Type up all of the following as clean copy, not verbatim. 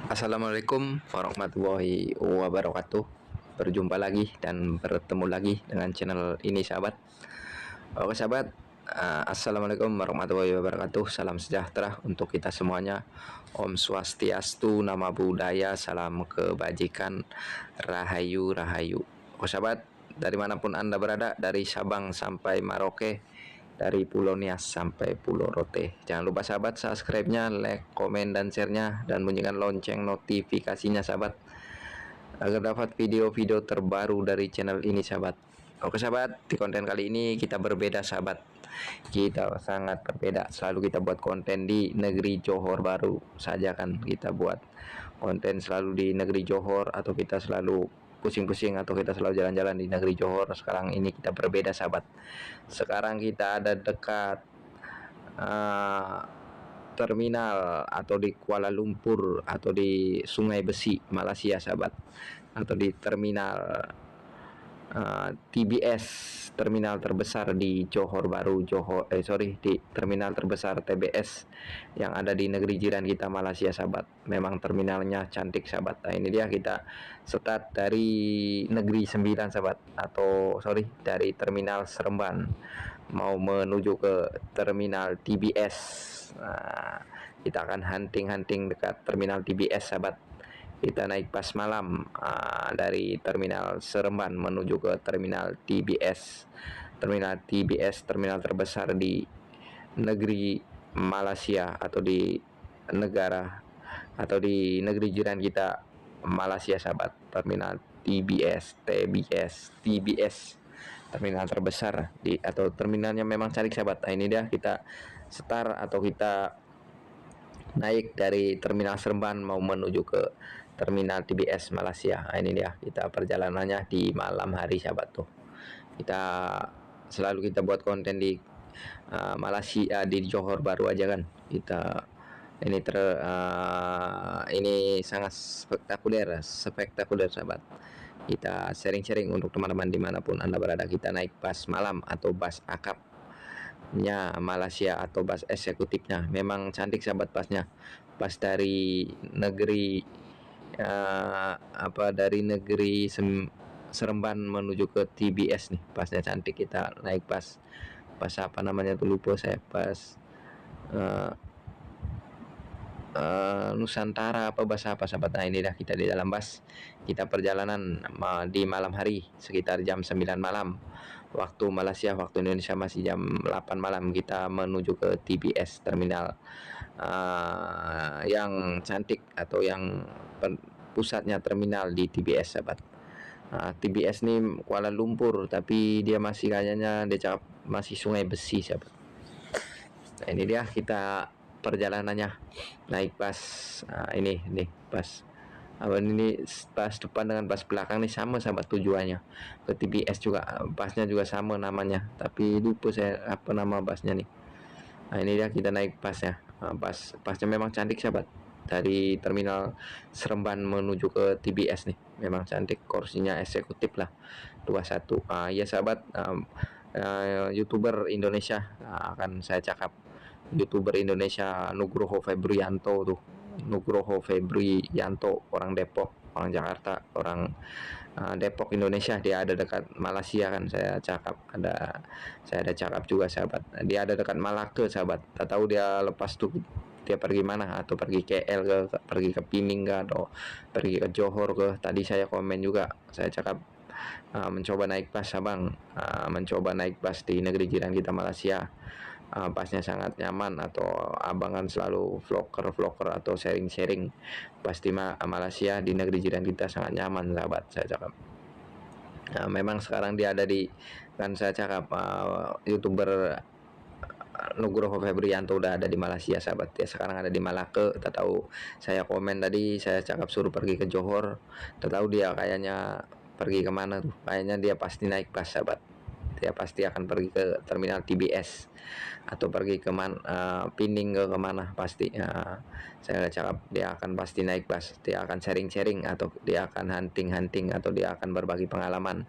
Assalamualaikum warahmatullahi wabarakatuh. Berjumpa lagi dan bertemu lagi dengan channel ini sahabat. Oke sahabat, Assalamualaikum warahmatullahi wabarakatuh. Salam sejahtera untuk kita semuanya. Om Swastiastu, Nama Budaya, Salam Kebajikan, Rahayu Rahayu. Oke sahabat, dari manapun Anda berada, dari Sabang sampai Merauke, dari Pulau Nias sampai Pulau Rote. Jangan lupa sahabat subscribe-nya, like, komen, dan share-nya, dan bunyikan lonceng notifikasinya sahabat, agar dapat video-video terbaru dari channel ini sahabat. Oke sahabat, di konten kali ini kita berbeda sahabat. Kita sangat berbeda. Selalu kita buat konten di negeri Johor Baru saja kan. Kita buat konten selalu di negeri Johor, atau kita selalu pusing-pusing, atau kita selalu jalan-jalan di negeri Johor. Sekarang ini kita berbeda sahabat. Sekarang kita ada dekat terminal, atau di Kuala Lumpur, atau di Sungai Besi, Malaysia sahabat, atau di terminal TBS, terminal terbesar di Johor Baru, di terminal terbesar TBS yang ada di negeri jiran kita Malaysia sahabat. Memang terminalnya cantik sahabat. Nah, ini dia, kita start dari negeri 9 sahabat, atau dari terminal Seremban mau menuju ke terminal TBS. Nah, kita akan hunting dekat terminal TBS sahabat. Kita naik pas malam dari terminal Seremban menuju ke terminal TBS. Terminal TBS, terminal terbesar di negeri Malaysia, atau di negara, atau di negeri jiran kita Malaysia sahabat. Terminal TBS, terminal terbesar atau terminalnya memang cantik sahabat. Nah, ini dia, kita start atau kita naik dari terminal Seremban mau menuju ke terminal TBS Malaysia. Nah, ini dia, kita perjalanannya di malam hari sahabat tuh. Kita selalu kita buat konten di Malaysia, di Johor Baru aja kan. Kita ini sangat spektakuler sahabat. Kita sharing-sharing untuk teman-teman dimanapun Anda berada. Kita naik bus malam atau bus akapnya Malaysia, atau bus eksekutifnya. Memang cantik sahabat busnya. Pas dari negeri dari negeri Seremban menuju ke TBS nih, pasnya cantik. Kita naik pas apa namanya tuh, lupa saya. Pas Nusantara apa bahasa apa sahabat. Nah, ini dah, kita di dalam bus. Kita perjalanan di malam hari sekitar jam 9 malam waktu Malaysia, waktu Indonesia masih jam 8 malam. Kita menuju ke TBS, terminal yang cantik, atau yang pusatnya terminal di TBS sahabat. TBS nih Kuala Lumpur, tapi dia masih kayaknya dia masih Sungai Besi sahabat. Nah, ini dia, kita perjalanannya naik bus. Ini nih bus ini bus depan dengan bus belakang nih sama sahabat, tujuannya ke TBS juga. Busnya juga sama namanya, tapi lupa saya apa nama busnya nih. Nah, ini dia, kita naik busnya. Busnya memang cantik sahabat. Dari terminal Seremban menuju ke TBS nih, memang cantik. Kursinya eksekutif lah, 21. Ya sahabat, YouTuber Indonesia akan saya cakap. YouTuber Indonesia Nugroho Febrianto tuh. Nugroho Febrianto, orang Depok, orang Jakarta, orang Depok Indonesia. Dia ada dekat Malaysia kan, saya ada cakap juga sahabat. Dia ada dekat Malaka sahabat. Tak tahu dia lepas tuh dia pergi mana, atau pergi KL ke, pergi ke Pining ke, atau pergi ke Johor ke. Tadi saya komen juga, saya cakap mencoba naik bus Sabang, mencoba naik bus di negeri jiran kita Malaysia. Busnya sangat nyaman, atau abang kan selalu vlogger atau sharing pasti Malaysia di negeri jiran kita sangat nyaman sahabat, saya cakap. Memang sekarang dia ada di, kan saya cakap, YouTuber Nugroho Febrianto udah ada di Malaysia sahabat. Dia sekarang ada di Malaka. Tak tahu, saya komen tadi, saya cakap suruh pergi ke Johor. Tak tahu dia kayaknya pergi kemana tuh. Kayaknya dia pasti naik bus sahabat. Dia pasti akan pergi ke terminal TBS, atau pergi ke Pining ke kemana pasti. Saya cakap dia akan pasti naik bus. Dia akan sharing-sharing, atau dia akan hunting, atau dia akan berbagi pengalaman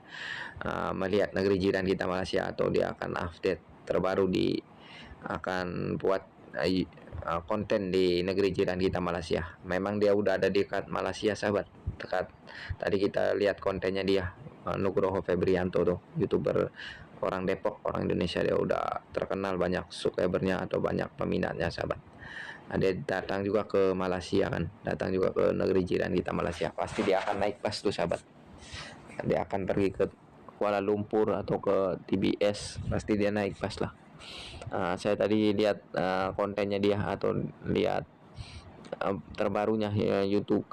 melihat negeri jiran kita Malaysia, atau dia akan update terbaru, akan buat konten di negeri jiran kita Malaysia. Memang dia udah ada dekat Malaysia sahabat. Dekat tadi kita lihat kontennya dia, Nugroho Febrianto tuh, YouTuber orang Depok, orang Indonesia, dia udah terkenal, banyak subscribernya atau banyak peminatnya sahabat. Nah, dia datang juga ke Malaysia kan, datang juga ke negeri jiran kita Malaysia. Pasti dia akan naik kelas tuh sahabat. Dia akan pergi ke Kuala Lumpur atau ke TBS, pasti dia naik kelas lah. Saya tadi lihat kontennya dia atau lihat terbarunya ya, YouTube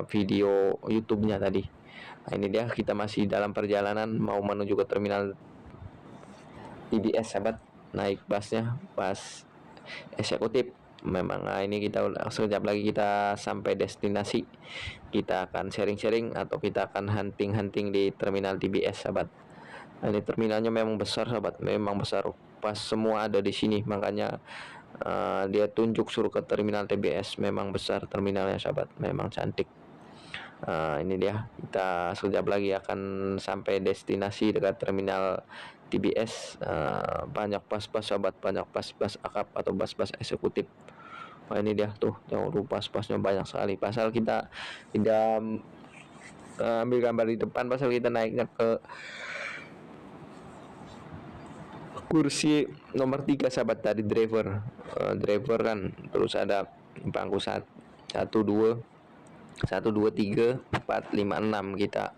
video YouTube-nya tadi. Nah, ini dia, kita masih dalam perjalanan mau menuju ke terminal TBS sahabat, naik busnya, bus eksekutif. Memang ini kita sekejap lagi kita sampai destinasi, kita akan sharing-sharing atau kita akan hunting-hunting di terminal TBS sahabat. Nah, ini terminalnya memang besar sahabat, memang besar, pas semua ada di sini, makanya dia tunjuk suruh ke terminal TBS. Memang besar terminalnya sahabat, memang cantik. Ini dia, kita sekejap lagi akan sampai destinasi dekat terminal TBS. Banyak pas-pas sahabat, banyak pas-pas akap atau pas-pas eksekutif. Ini dia tuh, jangan lupa pas-pasnya banyak sekali. Pasal kita tidak ambil gambar di depan, pasal kita naiknya ke kursi nomor 3 sahabat, tadi driver kan, terus ada bangku 1, 2, 1, 2, 3, 4, 5, 6. Kita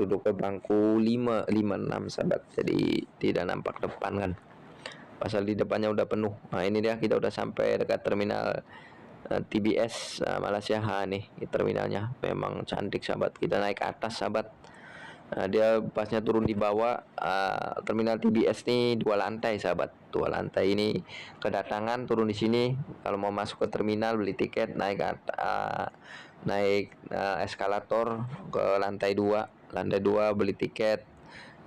duduk ke bangku 5, 5, 6 sahabat, jadi tidak nampak depan kan, pasal di depannya udah penuh. Nah, ini dia, kita udah sampai dekat terminal TBS Malaysia. Nih terminalnya memang cantik sahabat. Kita naik ke atas sahabat. Dia pasnya turun di bawah. Terminal TBS ini 2 lantai sahabat, 2 lantai. Ini kedatangan, turun di sini. Kalau mau masuk ke terminal beli tiket, naik eskalator ke lantai 2. Lantai 2 beli tiket.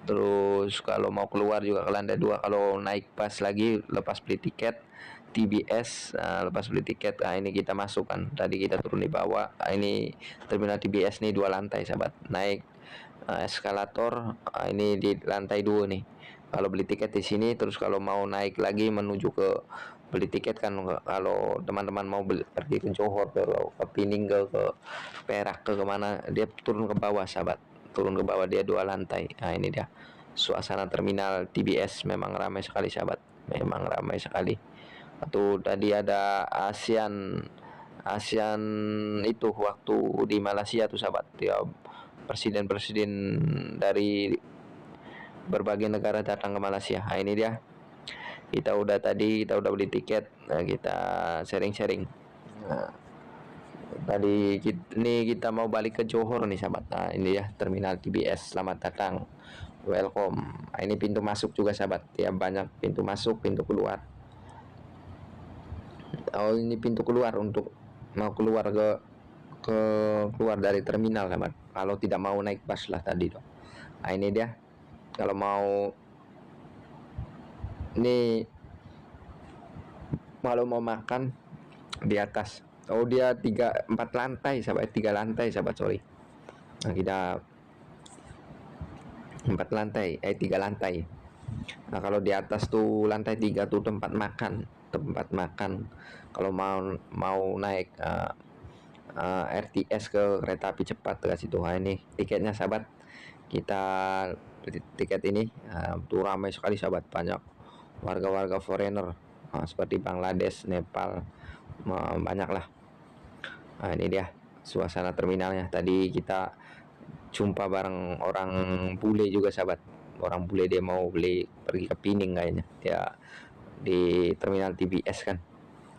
Terus kalau mau keluar juga ke lantai 2. Kalau naik pas lagi lepas beli tiket TBS, lepas beli tiket. Ini kita masuk kan, tadi kita turun di bawah. Ini terminal TBS nih 2 lantai sahabat. Naik eskalator, ini di lantai 2 nih. Kalau beli tiket di sini, terus kalau mau naik lagi menuju ke beli tiket kan, kalau teman-teman mau pergi ke Johor, ke Pining, ke Perak, ke kemana, dia turun ke bawah sahabat, turun ke bawah, dia 2 lantai. Nah, ini dia suasana terminal TBS, memang ramai sekali sahabat, memang ramai sekali. Atau tadi ada ASEAN itu waktu di Malaysia tuh sahabat, dia presiden-presiden dari berbagai negara datang ke Malaysia. Nah, ini dia, kita udah beli tiket. Kita sharing-sharing. Tadi kita mau balik ke Johor nih sahabat. Nah, ini ya terminal TBS, selamat datang, welcome. Nah, ini pintu masuk juga sahabat, ya banyak pintu masuk, pintu keluar. Oh, ini pintu keluar untuk mau keluar keluar dari terminal sahabat, kalau tidak mau naik bus lah tadi dong. Nah, ini dia, kalau mau makan di atas. Oh, dia 4 lantai sahabat, 3 lantai sahabat, sorry. Nah, kita 4 lantai, 3 lantai. Nah, kalau di atas tuh lantai 3 tuh tempat makan. Kalau mau naik RTS ke kereta api cepat ke situ. Nah, ini tiketnya sahabat, kita tiket ini tuh ramai sekali sahabat, banyak warga-warga foreigner seperti Bangladesh, Nepal, banyak lah. Nah, ini dia suasana terminalnya. Tadi kita jumpa bareng orang bule juga sahabat, orang bule, dia mau pergi ke Pining kayaknya, dia di terminal TBS kan,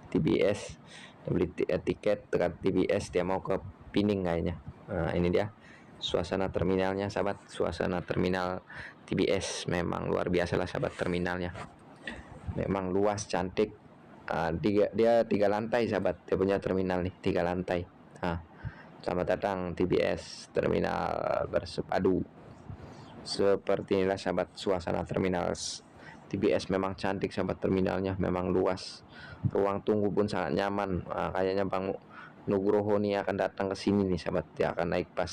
TBS dia beli tiket dekat TBS, dia mau ke Pining kayaknya. Nah, ini dia suasana terminalnya sahabat, suasana terminal TBS memang luar biasa lah sahabat, terminalnya memang luas, cantik. Dia 3 lantai sahabat, dia punya terminal nih 3 lantai. Selamat datang TBS, terminal bersepadu. Seperti inilah sahabat suasana terminal TBS, memang cantik sahabat, terminalnya memang luas, ruang tunggu pun sangat nyaman. Kayaknya Bang Nugroho nih akan datang ke sini nih sahabat, dia akan naik pas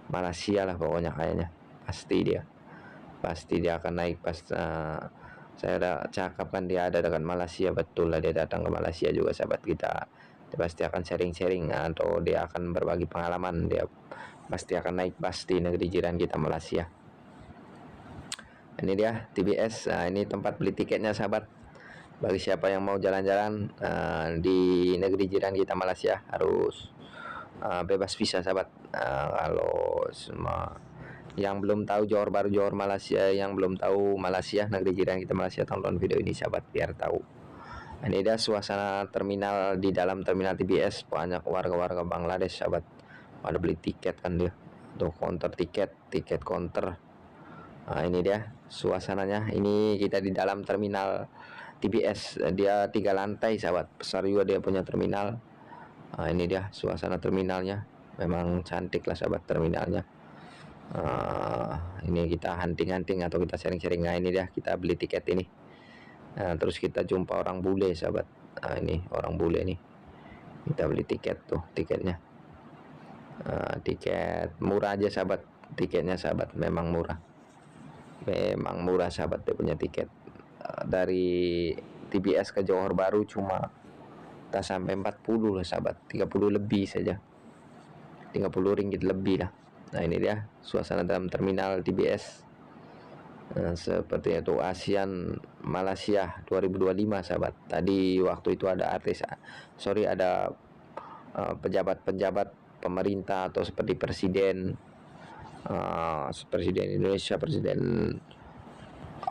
Malaysia lah pokoknya, kayaknya pasti dia akan naik pas Saya udah cakap kan dia ada dekat Malaysia, betul lah dia datang ke Malaysia juga sahabat. Dia pasti akan sharing-sharing atau dia akan berbagi pengalaman. Dia pasti akan naik bus di negeri jiran kita Malaysia. Ini dia TBS. Ini tempat beli tiketnya sahabat. Bagi siapa yang mau jalan-jalan di negeri jiran kita Malaysia harus bebas visa sahabat. Kalau semua yang belum tahu Johor Bahru, Johor Malaysia, yang belum tahu Malaysia, negeri jiran kita Malaysia, tonton video ini sahabat biar tahu. Ini dia suasana terminal. Di dalam terminal TBS banyak warga-warga Bangladesh sahabat. Pada beli tiket kan dia. Tuh counter tiket counter. Ini dia suasananya. Ini kita di dalam terminal TBS. Dia 3 lantai sahabat. Besar juga dia punya terminal. Ini dia suasana terminalnya. Memang cantik lah sahabat terminalnya. Ini kita hunting-hunting atau kita sharing-sharing. Ini dia kita beli tiket ini. Terus kita jumpa orang bule sahabat. Ini orang bule nih. Kita beli tiket tuh tiketnya. Tiket murah aja sahabat. Tiketnya sahabat memang murah. Memang murah sahabat dia punya tiket. Dari TBS ke Johor Bahru cuma tak sampai 40 lah sahabat. 30 lebih saja. 30 ringgit lebih lah. Nah ini dia suasana dalam terminal TBS. Seperti itu ASEAN Malaysia 2025 sahabat. Tadi waktu itu ada ada pejabat-pejabat pemerintah atau seperti presiden Indonesia, presiden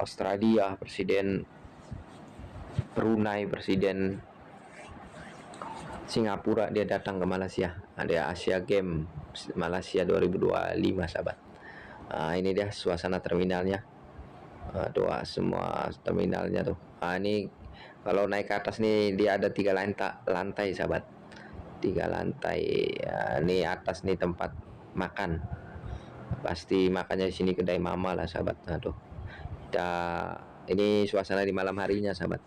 Australia, presiden Brunei, presiden Singapura, dia datang ke Malaysia. Ada Asia Games Malaysia 2025 sahabat. Ini dia suasana terminalnya. Doa semua terminalnya tuh. Ini kalau naik ke atas nih dia ada 3 lantai sahabat. 3 lantai. Ini atas nih tempat makan. Pasti makannya di sini kedai mama lah sahabat. Ini suasana di malam harinya sahabat.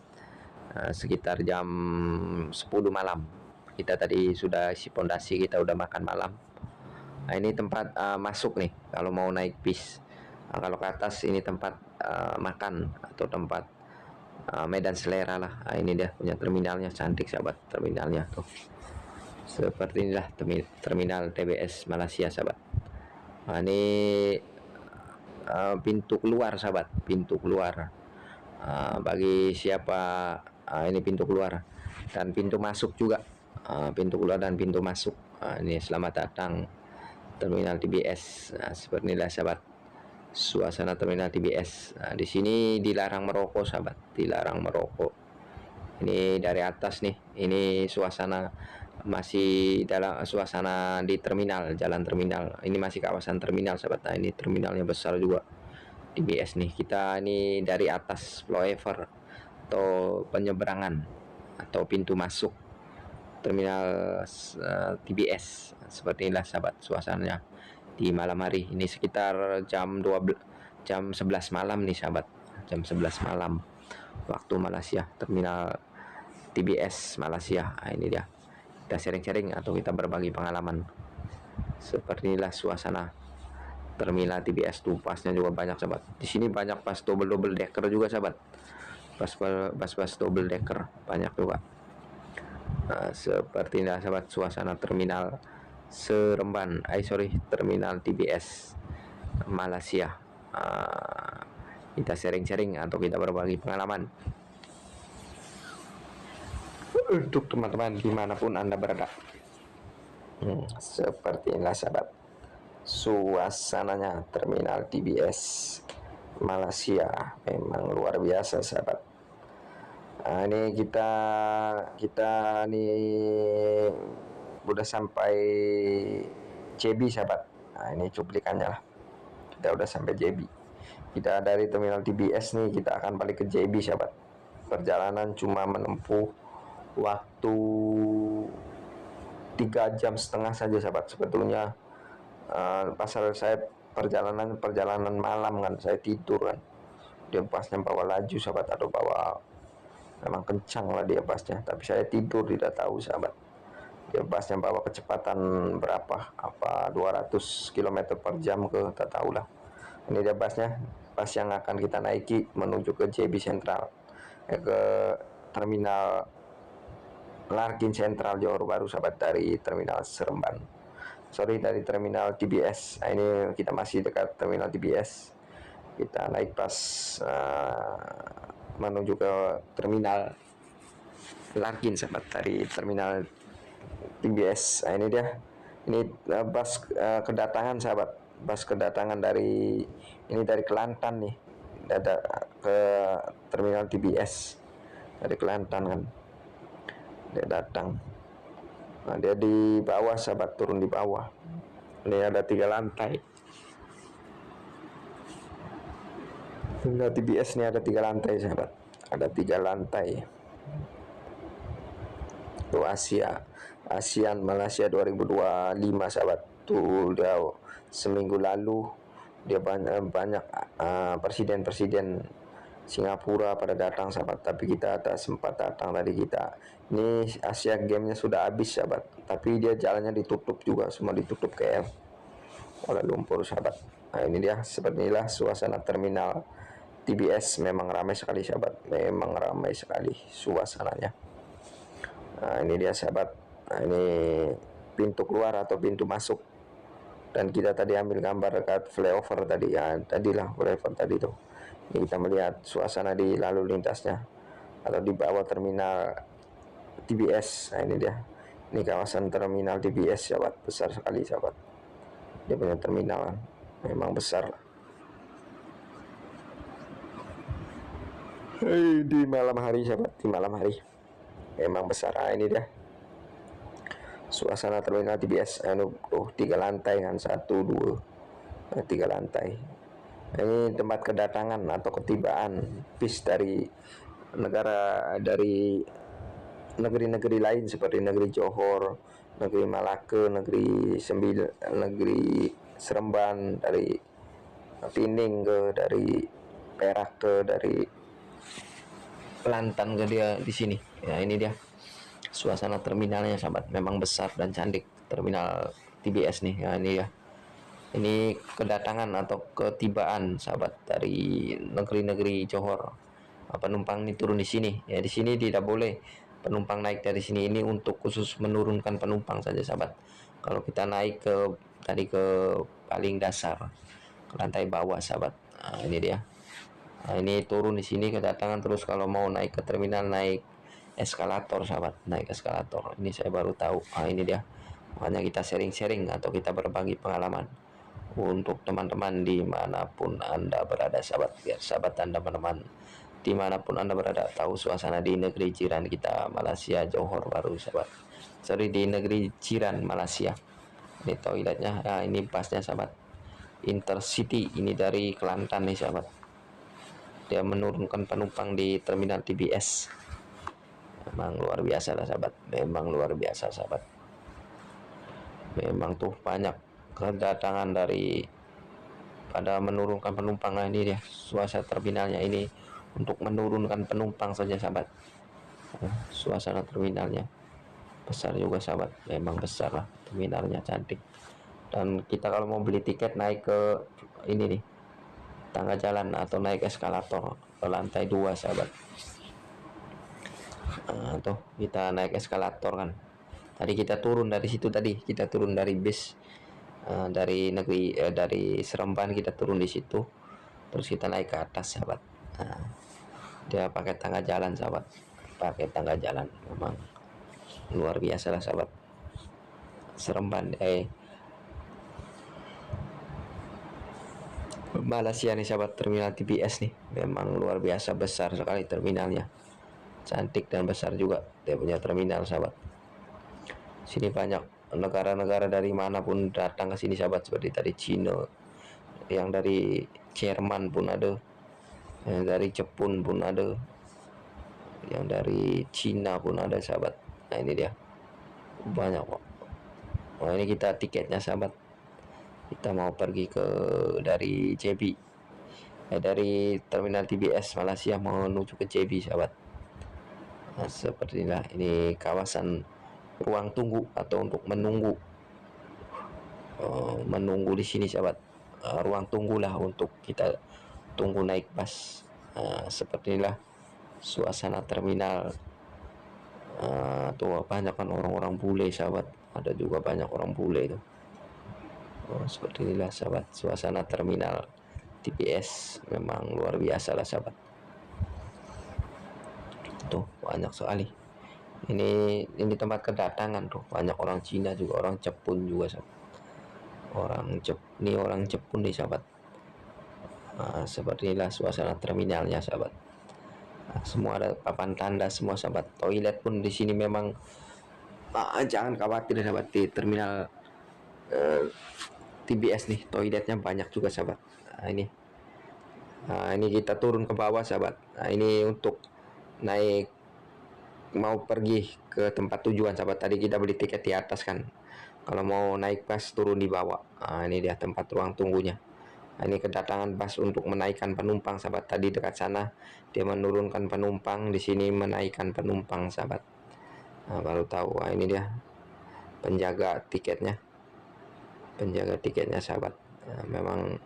Sekitar jam 10 malam. Kita tadi sudah isi pondasi, kita udah makan malam. Ini tempat masuk nih kalau mau naik bis. Kalau ke atas ini tempat makan atau tempat medan selera lah. Ini dia punya terminalnya, cantik sahabat terminalnya tuh. Seperti inilah terminal TBS Malaysia sahabat. Ini pintu keluar sahabat, pintu keluar. Bagi siapa ini pintu keluar dan pintu masuk juga. Pintu keluar dan pintu masuk. Ini selamat datang terminal TBS. Seperti inilah sahabat suasana terminal TBS. Di sini dilarang merokok sahabat, dilarang merokok. Ini dari atas nih. Ini suasana masih dalam suasana di terminal, jalan terminal. Ini masih kawasan terminal sahabat. Nah, ini terminalnya besar juga TBS nih. Kita ini dari atas flyover atau penyeberangan atau pintu masuk terminal TBS. Seperti inilah sahabat suasananya di malam hari. Ini sekitar jam 11 malam nih sahabat. Jam 11 malam waktu Malaysia, terminal TBS Malaysia. Ini dia. Kita sharing-sharing atau kita berbagi pengalaman. Seperti inilah suasana terminal TBS tuh. Pasnya juga banyak sahabat. Di sini banyak pas double decker juga sahabat. Pas double decker banyak juga. Seperti inilah sahabat suasana terminal terminal TBS Malaysia. Kita sharing-sharing atau kita berbagi pengalaman untuk teman-teman dimanapun Anda berada. Seperti inilah sahabat suasananya terminal TBS Malaysia. Memang luar biasa sahabat. Ini kita nih udah sampai JB sahabat. Ini cuplikannya lah. Kita udah sampai JB. Kita dari terminal TBS nih kita akan balik ke JB sahabat. Perjalanan cuma menempuh waktu 3,5 jam saja sahabat. Sebetulnya pasal saya perjalanan malam kan, saya tidur kan. Dia pasnya bawa laju sahabat atau bawa memang kencang lah dia pasnya, tapi saya tidur tidak tahu sahabat. Dia pasnya bawa kecepatan berapa, 200 km per jam ke tak tahu lah. Ini dia pasnya bus yang akan kita naiki menuju ke JB Sentral, ke terminal Larkin Sentral Johor Bahru sahabat, dari terminal Seremban. Dari terminal TBS. Nah, ini kita masih dekat terminal TBS. Kita naik bus menuju ke terminal Larkin sahabat, dari terminal TBS. Nah, ini dia. Ini bus kedatangan sahabat. Bus kedatangan dari Kelantan nih. Ada ke terminal TBS dari Kelantan kan. Dia datang. Nah, dia di bawah sahabat, turun di bawah. Ini ada 3 lantai. Terminal TBS ini ada 3 lantai sahabat. Ada 3 lantai. Tuh ASEAN Malaysia 2025 sahabat. Tuh dia seminggu lalu dia banyak presiden Singapura pada datang sahabat, tapi kita tak sempat datang tadi kita. Ini Asia Games-nya sudah habis sahabat, tapi dia jalannya ditutup juga, semua ditutup KL Kuala Lumpur sahabat. Nah, ini dia, seperti inilah suasana terminal TBS. Memang ramai sekali sahabat, memang ramai sekali suasananya. Nah, ini dia sahabat. Nah, ini pintu keluar atau pintu masuk, dan kita tadi ambil gambar dekat flyover tadi ya, tadilah flyover tadi tuh. Ini kita melihat suasana di lalu lintasnya atau di bawah terminal TBS. Nah, ini dia, ini kawasan terminal TBS sahabat, besar sekali sahabat. Dia punya terminal memang besar. Di malam hari sahabat, di malam hari memang besar. Nah, ini dia suasana terminal TBS. 3 lantai kan, 1, 2, 3 lantai. Ini tempat kedatangan atau ketibaan bis dari negeri-negeri lain seperti negeri Johor, negeri Malaka, negeri Seremban, dari Pining ke, dari Perak ke, dari Kelantan ke, dia di sini. Ya, ini dia suasana terminalnya sahabat, memang besar dan cantik terminal TBS nih. Ya, ini ya. Ini kedatangan atau ketibaan sahabat dari negeri-negeri Johor. Penumpang ini turun di sini. Ya, di sini tidak boleh penumpang naik dari sini. Ini untuk khusus menurunkan penumpang saja sahabat. Kalau kita naik ke paling dasar, ke lantai bawah sahabat. Nah, ini dia. Nah, ini turun di sini kedatangan, terus kalau mau naik ke terminal naik eskalator sahabat, naik eskalator. Ini saya baru tahu. Nah, ini dia. Makanya kita sharing-sharing atau kita berbagi pengalaman untuk teman-teman dimanapun Anda berada sahabat, biar sahabat dan teman-teman dimanapun Anda berada tahu suasana di negeri jiran kita Malaysia, Johor Bahru sahabat. Di negeri jiran Malaysia. Ini toiletnya. Nah, ini busnya sahabat, Intercity. Ini dari Kelantan nih sahabat. Dia menurunkan penumpang di terminal TBS. Memang luar biasa lah sahabat, memang luar biasa sahabat. Memang tuh banyak kedatangan dari pada menurunkan penumpang. Nah, ini dia suasana terminalnya, ini untuk menurunkan penumpang saja sahabat. Suasana terminalnya besar juga sahabat, memang besar lah terminalnya, cantik. Dan kita kalau mau beli tiket naik ke ini nih, tangga jalan atau naik eskalator ke lantai 2 sahabat. Tuh kita naik eskalator kan. Tadi kita turun dari situ, tadi kita turun dari bis dari Seremban, kita turun di situ, terus kita naik ke atas sahabat. Dia pakai tangga jalan sahabat, pakai tangga jalan. Memang luar biasa lah sahabat. Seremban Malaysia nih sahabat, terminal TBS nih memang luar biasa, besar sekali terminalnya, cantik dan besar juga dia punya terminal sahabat. Sini banyak negara-negara dari manapun datang ke sini sahabat, seperti tadi Cina, yang dari Jerman pun ada, yang dari Jepun pun ada, yang dari Cina pun ada sahabat. Nah, ini dia banyak kok. Nah, ini kita tiketnya sahabat, kita mau pergi ke dari JB, dari terminal TBS Malaysia mau menuju ke JB sahabat. Nah, seperti inilah ini kawasan ruang tunggu atau untuk menunggu di sini sahabat. Ruang tunggulah untuk kita tunggu naik bus. Seperti inilah suasana terminal. Tuh banyak kan orang-orang bule sahabat, ada juga banyak orang bule itu. Seperti inilah sahabat suasana terminal TBS, memang luar biasa lah sahabat. Tuh banyak sekali. Ini tempat kedatangan tuh, banyak orang Cina juga, orang Jepun juga sahabat. Orang Jepun nih sahabat. Seperti inilah suasana terminalnya sahabat. Semua ada papan tanda semua sahabat. Toilet pun di sini memang jangan khawatir sahabat, di terminal TBS nih toiletnya banyak juga sahabat. Ini kita turun ke bawah sahabat. Ini untuk naik, mau pergi ke tempat tujuan sahabat. Tadi kita beli tiket di atas kan, kalau mau naik bus turun di bawah. Ini dia tempat ruang tunggunya. Ini kedatangan bus untuk menaikkan penumpang sahabat. Tadi dekat sana dia menurunkan penumpang, di sini menaikkan penumpang sahabat. Baru tahu. Ini dia penjaga tiketnya sahabat. Memang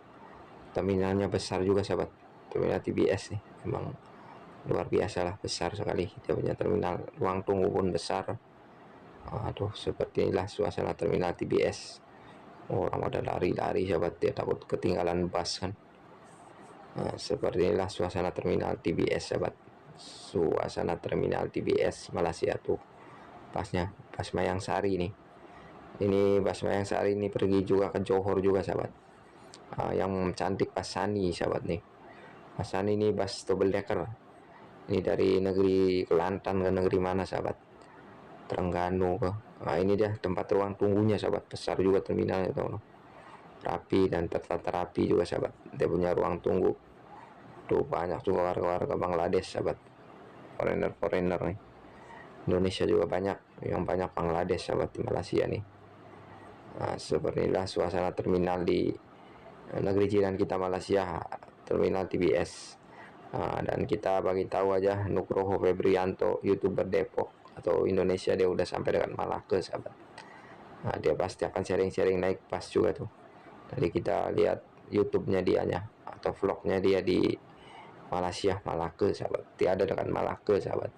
terminalnya besar juga sahabat. Terminal TBS nih memang luar biasa lah, besar sekali dia punya terminal, ruang tunggu pun besar. Seperti inilah suasana terminal TBS. Orang pada lari-lari sahabat, dia takut ketinggalan bus kan. Seperti inilah suasana terminal TBS sahabat. Suasana terminal TBS Malaysia tuh pasnya pas Mayang Sari nih. Ini bus Mayang Sari ini pergi juga ke Johor juga sahabat. Yang cantik pas Sani sahabat nih. Pas Sani ini bus double decker. Ini dari negeri Kelantan ke negeri mana sahabat? Terengganu ke. Ini dia tempat ruang tunggunya sahabat, besar juga terminalnya tuh, rapi dan tertata rapi juga sahabat. Dia punya ruang tunggu tuh, banyak juga warga-warga Bangladesh sahabat, foreigner nih. Indonesia juga banyak, yang banyak Bangladesh sahabat di Malaysia nih. Seperti inilah suasana terminal di negeri jiran kita Malaysia, terminal TBS. Dan kita bagi tahu aja, Nugroho Febrianto, YouTuber Depok atau Indonesia, dia udah sampai dekat Malaka sahabat. Dia pasti akan sharing-sharing naik pas juga tuh. Tadi kita lihat YouTube-nya dianya atau vlognya dia di Malaysia, Malaka sahabat. Dia ada dekat Malaka sahabat.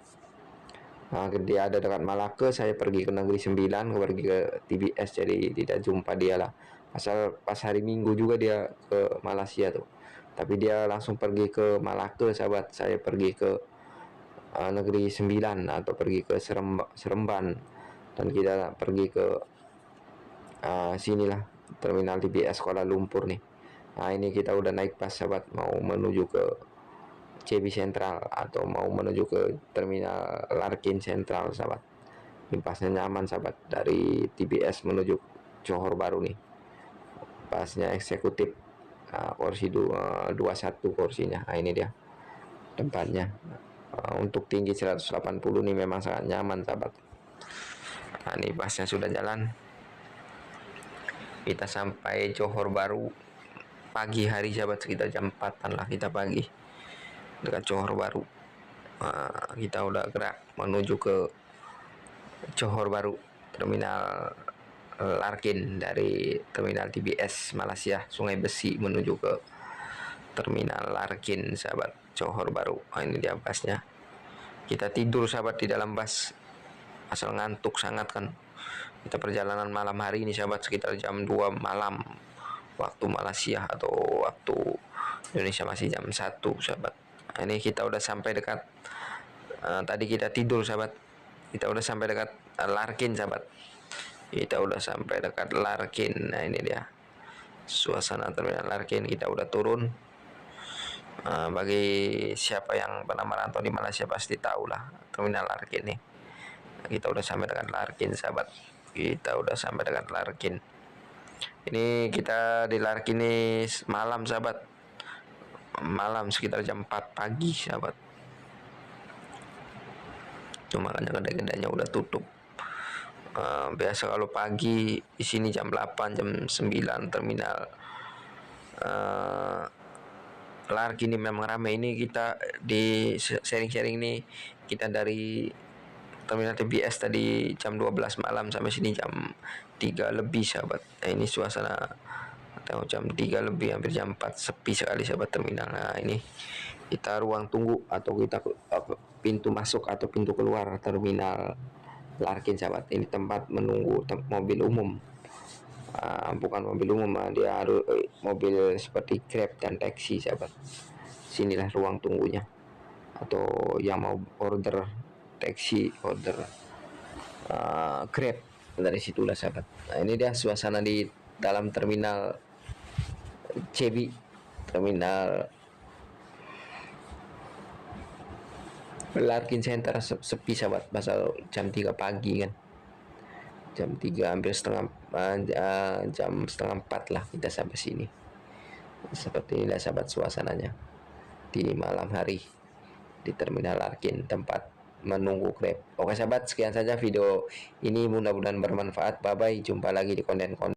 Dia ada dekat Malaka, saya pergi ke negeri 9, pergi ke TBS, jadi tidak jumpa dia lah. Asal pas hari Minggu juga dia ke Malaysia tuh, tapi dia langsung pergi ke Malaka sahabat. Saya pergi ke negeri 9 atau pergi ke Seremban, dan kita pergi ke sinilah terminal TBS Kuala Lumpur nih. Ini kita udah naik bus sahabat, mau menuju ke JB Sentral atau mau menuju ke terminal Larkin Sentral sahabat. Ini pasnya nyaman sahabat, dari TBS menuju Johor Bahru nih. Pasnya eksekutif, kursi 21 kursinya. Ini dia tempatnya. Untuk tinggi 180 nih memang sangat nyaman sahabat. Ini busnya sudah jalan. Kita sampai Johor Bahru pagi hari sahabat, sekitar jam 4-an lah kita pagi dekat Johor Bahru. Kita udah gerak menuju ke Johor Bahru, terminal Larkin, dari terminal TBS Malaysia Sungai Besi menuju ke terminal Larkin sahabat, Johor Bahru. Ini dia busnya. Kita tidur sahabat di dalam bus, asal ngantuk sangat kan. Kita perjalanan malam hari ini sahabat, sekitar jam 2 malam waktu Malaysia, atau waktu Indonesia masih jam 1 sahabat. Ini kita udah sampai dekat, tadi kita tidur sahabat, kita udah sampai dekat Larkin sahabat. Kita udah sampai dekat Larkin. Ini dia suasana terminal Larkin. Kita udah turun. Bagi siapa yang pernah merantau di Malaysia pasti tahu lah terminal Larkin nih. Kita udah sampai dekat Larkin sahabat. Kita udah sampai dekat Larkin. Ini kita di Larkin ini malam sahabat, malam sekitar jam 4 pagi sahabat. Cuma makanya kedai-kedainya udah tutup. Biasa kalau pagi di sini jam 8, jam 9 terminal Larkin ini memang ramai. Ini kita di sharing-sharing nih, kita dari terminal TBS tadi jam 12 malam sampai sini jam 3 lebih sahabat. Ini suasana tahu jam 3 lebih hampir jam 4 sepi sekali sahabat terminal. Nah ini kita ruang tunggu atau kita pintu masuk atau pintu keluar terminal Larkin sahabat. Ini tempat menunggu mobil umum, bukan mobil umum, dia harus mobil seperti Grab dan taksi sahabat. Sinilah ruang tunggunya, atau yang mau order taksi, order Grab, dari situlah sahabat. Nah ini dia suasana di dalam terminal CB, terminal Larkin Center. Sepi sahabat, pasal jam 3 pagi kan, jam 3 hampir jam setengah 4 lah kita sampai sini. Seperti inilah sahabat suasananya di malam hari di terminal Larkin, tempat menunggu Grab. Oke sahabat, sekian saja video ini, mudah-mudahan bermanfaat. Bye bye, jumpa lagi di konten-konten